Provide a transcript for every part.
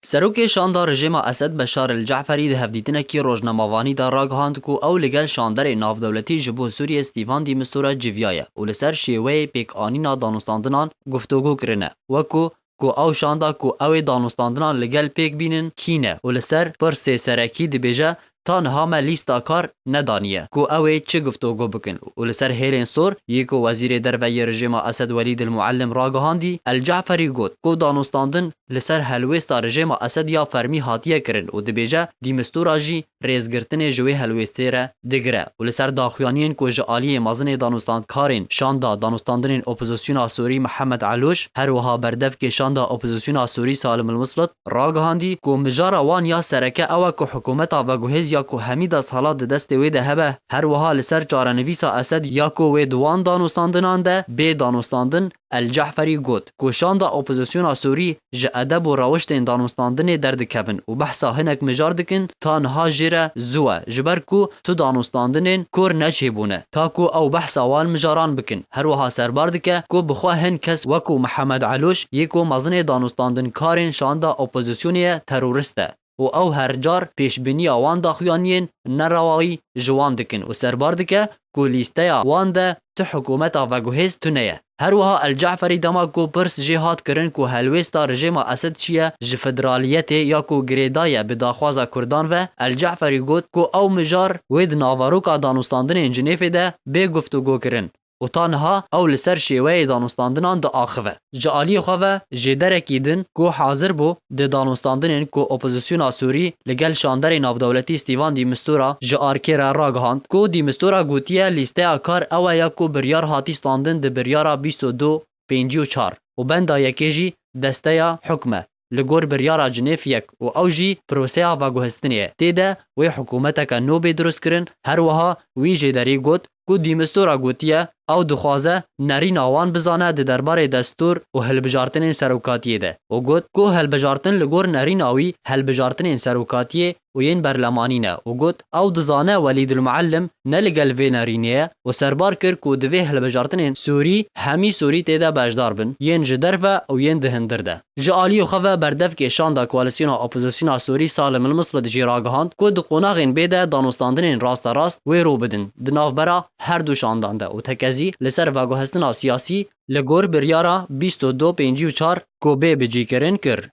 سروک شاندا رژیم اسد بشار الجعفری ده هفدیتنکی روزنامه‌وانی دا راگهاند کو او لگل شاندر ناودولتی جبو سوریه استیفان دی مستورا جویایه و لسر شیوه پیک آنینا دانستاندنان گفتگو کرنه وکو کو او شاندا کو او دانستاندنان لگل پیک بینن کینه و لسر پر سه سرکی دی بیجه تانها ما لیستا کار ندانیه کو اوه چه گفتگو بکن و لسر هیلین سور یکو وزیر دروی رژیم اسد ولید المعلم راگهاندی الجعفری گوت کو دانستاندن لسر هلویستا رژیم اسد یا فرمی هاتیه کرن و دبیجه دیمستورا جی ریزگرتن جوی هلویستی را دگره و لسر داخویانین کو جعالی مازن دانستاند کارین شاندا دانستاندن اپوزیسیون سوری محمد علوش هر وها بردف که شاندا اپوزیسیون سوری سالم المسلط راگهاندی کو مجارا وان یا سرکه او کو حکومتا و گوهز یا کو حمید از حالات دست ویده هبه هر وها لسر چارنویسا اسد یا کو وی دوان دانستاندنان ده به دانستاندن الجعفری گوت کو شاندا اپوزیسیون سوری ج ادب و روشتین دانستاندن درد کبن و بحثا هنک مجار دکن تا نها جیره زوه جبر کو تو دانستاندنین کور نچیبونه تا کو او بحثا وان مجاران بکن هر وها سربار دکه کو بخوا هن کس وکو محمد علوش یکو مزن دانستاندن کارین شاندا اپوزیسیونی تروریسته و او هر جار پیشبینی وان داخویانین نروائی جوان دکن و سربار دکه کو لیسته وان ده تو حکومت و گوهز تونه هر وها الجعفری دما کو پرس جهاد کرن کو هلویستا رژیم اسد چیه ج فدرالیت یا کو گریدای به داخوازا کردان و الجعفری گوت کو او مجار ود ناواروکا دانستاندن جنیف ده به گفتگو کرن و تانها او لسر شیوه دانستاندنان ده آخوه جعالی خواه جدرکی دن کو حاضر بو ده دانستاندنین کو اپوزیسیون سوری لگل شاندر نافدولتی استیوان دی مستورا جارکر راگهاند کو دی مستورا گوتیه لیسته اکار او یا کو بریار هاتی ستاندن ده بریارا 2254 و بندا یکیجی دسته حکمه لگور بریارا جنیف یک و او جی پروسیا و گوهستنیه تیده وی حکومتک نوبی درست کرن هر وها وی جدری گوت کو دیمستورا گوتیه او دخوازه نرین آوان بزانه ده دربار دستور و هلبجارتن سروکاتیه ده و گوت کو هلبجارتن لگور نرین آوی هلبجارتن سروکاتیه و ین برلمانینه و گوت او دزانه ولید المعلم نلگل وی نرینیه و سربار کر کو دوی هلبجارتن سوری همی سوری تیده بجدار بن ین جدر و او ین دهندر ده جعالی و خواه بردف که شاندا کوالسیون اپوزیسیون سوری سالم المسلط جی راگهاند کو دقوناغین بیده دانستاندن راست راست وی رو بدن دناف برا هر دو شاندانده و تکزی لسر واگوهستن سیاسی لگور بریارا 2254 کو به بجی کرن کر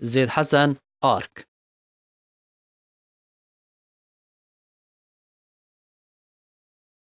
زید حسن آرک